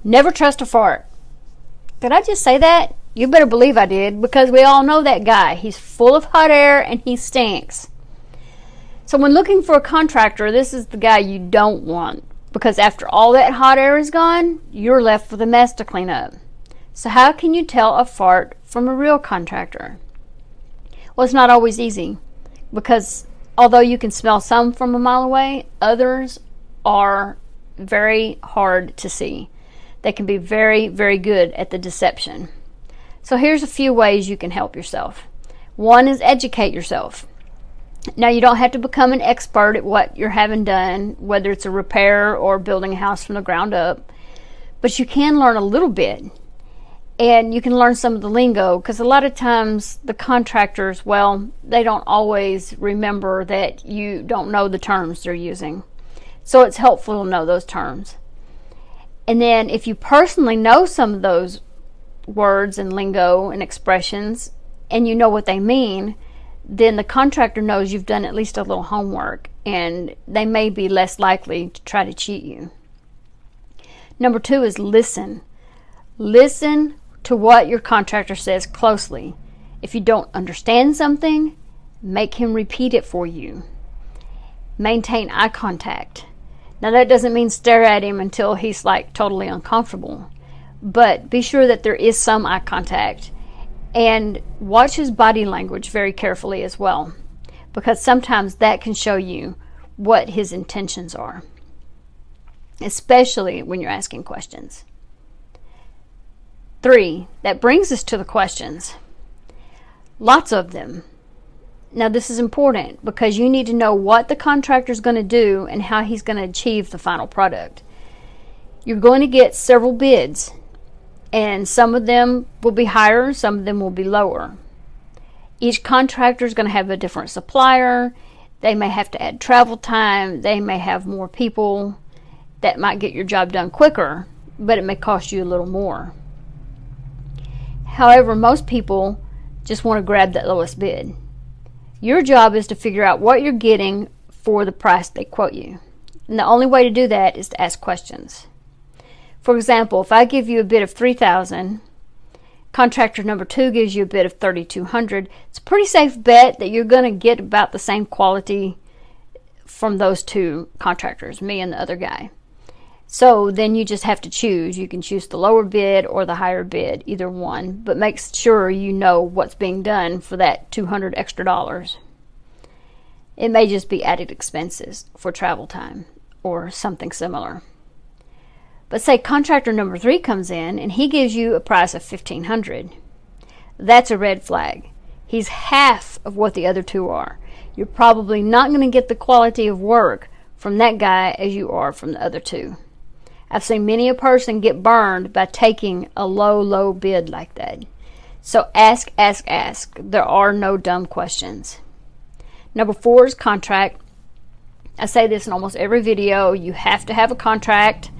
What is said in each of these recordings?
Never trust a fart. Did I just say that? You better believe I did, because we all know that guy. He's full of hot air and he stinks. So when looking for a contractor, this is the guy you don't want, because after all that hot air is gone, you're left with a mess to clean up. So how can you tell a fart from a real contractor? Well, it's not always easy, because although you can smell some from a mile away, others are very hard to see. They can be very, very good at the deception. So here's a few ways you can help yourself. One is educate yourself. Now, you don't have to become an expert at what you're having done, whether it's a repair or building a house from the ground up, but you can learn a little bit, and you can learn some of the lingo, because a lot of times the contractors, well, they don't always remember that you don't know the terms they're using. So it's helpful to know those terms. And then if you personally know some of those words and lingo and expressions, and you know what they mean, then the contractor knows you've done at least a little homework, and they may be less likely to try to cheat you. Number 2 is listen. Listen to what your contractor says closely. If you don't understand something, make him repeat it for you. Maintain eye contact. Now, that doesn't mean stare at him until he's like totally uncomfortable, but be sure that there is some eye contact, and watch his body language very carefully as well, because sometimes that can show you what his intentions are, especially when you're asking questions. 3, that brings us to the questions. Lots of them. Now, this is important because you need to know what the contractor is going to do and how he's going to achieve the final product. You're going to get several bids, and some of them will be higher, some of them will be lower. Each contractor is going to have a different supplier. They may have to add travel time. They may have more people. That might get your job done quicker, but it may cost you a little more. However, most people just want to grab that lowest bid. Your job is to figure out what you're getting for the price they quote you. And the only way to do that is to ask questions. For example, if I give you a bid of $3,000, contractor number 2 gives you a bid of $3,200, it's a pretty safe bet that you're going to get about the same quality from those two contractors, me and the other guy. So then you just have to choose. You can choose the lower bid or the higher bid, either one, but make sure you know what's being done for that $200 extra. It may just be added expenses for travel time or something similar. But say contractor number 3 comes in and he gives you a price of $1,500. That's a red flag. He's half of what the other two are. You're probably not going to get the quality of work from that guy as you are from the other two. I've seen many a person get burned by taking a low bid like that. So ask. There are no dumb questions. Number 4 is contract. I say this in almost every video. You have to have a contract.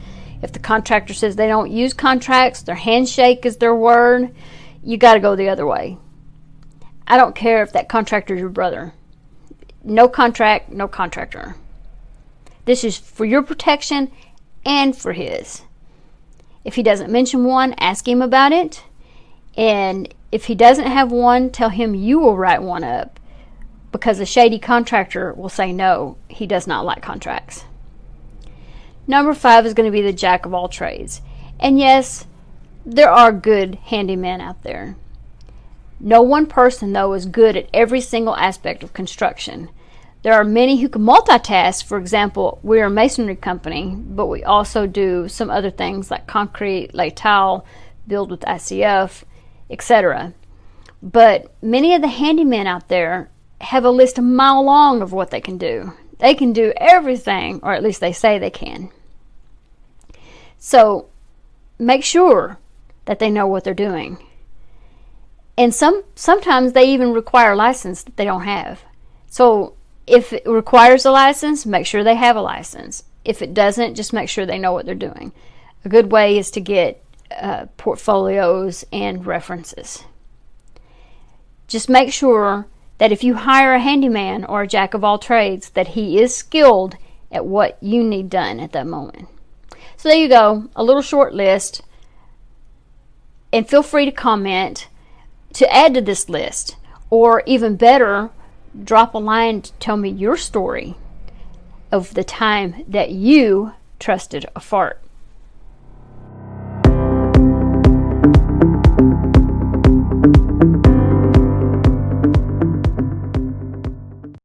If the contractor says they don't use contracts, their handshake is their word, you got to go the other way. I don't care if that contractor is your brother. No contract, no contractor. This is for your protection and for his. If he doesn't mention one, ask him about it. And if he doesn't have one, tell him you will write one up, because a shady contractor will say no, he does not like contracts. Number 5 is going to be the jack of all trades. And yes, there are good handymen out there. No one person, though, is good at every single aspect of construction. There are many who can multitask. For example, we're a masonry company, but we also do some other things like concrete, lay tile, build with ICF, etc. But many of the handymen out there have a list a mile long of what they can do. They can do everything, or at least they say they can. So make sure that they know what they're doing. And sometimes they even require a license that they don't have. So if it requires a license, make sure they have a license. If it doesn't, just make sure they know what they're doing. A good way is to get portfolios and references. Just make sure that if you hire a handyman or a jack of all trades, that he is skilled at what you need done at that moment. So there you go, a little short list. And feel free to comment to add to this list. Or even better, drop a line to tell me your story of the time that you trusted a fart.